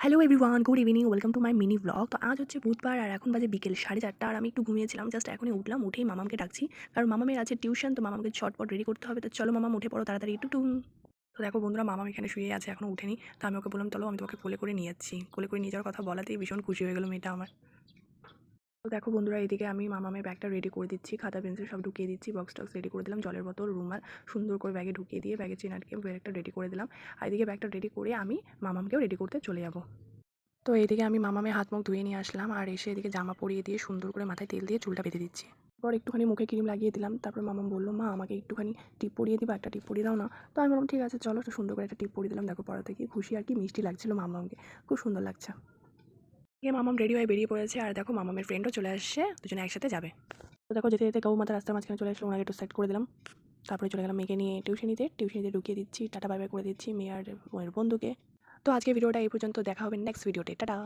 Hello everyone, good evening, welcome to my mini blog. তো আজ হচ্ছে বুধবার আর এখন বাজে বিকেল 4:30 আর আমি একটু ঘুমিয়েছিলাম। জাস্ট এখনই উঠলাম, উঠেই মামামকে ডাকছি, কারণ মামামের আছে টিউশন। তো মামামকে ঝটপট রেডি করতে হবে। তো চলো মামাম, উঠে পড়ো তাড়াতাড়ি একটু টুম। তো দেখো বন্ধুরা, মামাম এখানে শুয়ে আছে, এখনও উঠেনি। তো আমি ওকে বললাম চলো আমি তোমাকে কোলে করে নিয়ে যাচ্ছি। কোলে করে নিয়ে যাওয়ার কথা বলাতেই ভীষণ খুশি হয়ে গেলো মেয়েটা আমার। তো দেখো বন্ধুরা, এইদিকে আমি মামামের ব্যাগটা রেডি করে দিচ্ছি, খাতা পেন্সিল সব ঢুকিয়ে দিচ্ছি, বক্স টক্স রেডি করে দিলাম, জলের বোতল রুমাল সুন্দর করে ব্যাগে ঢুকিয়ে দিয়ে ব্যাগের চেন আটকে ব্যাগটা রেডি করে দিলাম। আর এদিকে ব্যাগটা রেডি করে আমি মামামকেও রেডি করতে চলে যাবো। তো এইদিকে আমি মামামের হাত মুখ ধুয়ে নিয়ে আসলাম, আর এসে এদিকে জামা পরিয়ে দিয়ে সুন্দর করে মাথায় তেল দিয়ে চুলটা বেঁধে দিচ্ছি। পর একটুখানি মুখে ক্রিম লাগিয়ে দিলাম। তারপর মামাম বললো, মা আমাকে একটুখানি টিপ পরিয়ে দিবা, একটা টিপ পরিয়ে দাও না। তো আমি বললাম ঠিক আছে চলো, তো সুন্দর করে একটা টিপ পরিয়ে দিলাম। দেখো পড়াতে কি খুশি আর কি মিষ্টি লাগছিল মামামকে, খুব সুন্দর লাগছে। গিয়ে মামাম রেডি হয়ে বেরিয়ে পড়েছে, আর দেখো মামামের ফ্রেন্ডও চলে আসছে, দুজনে একসাথে যাবে। তো দেখো যেতে যেতে গৌমাতা রাস্তার মাঝখানে চলে আসলো, ওনাকে একটু সেট করে দিলাম। তারপরে চলে গেলাম মেয়েকে নিয়ে টিউশনিতে ঢুকিয়ে দিচ্ছি, টাটা বাই বাই করে দিচ্ছি মেয়ে আর বন্ধুকে। তো আজকে ভিডিওটা এই পর্যন্ত, দেখা হবে নেক্সট ভিডিওতে, টাটা।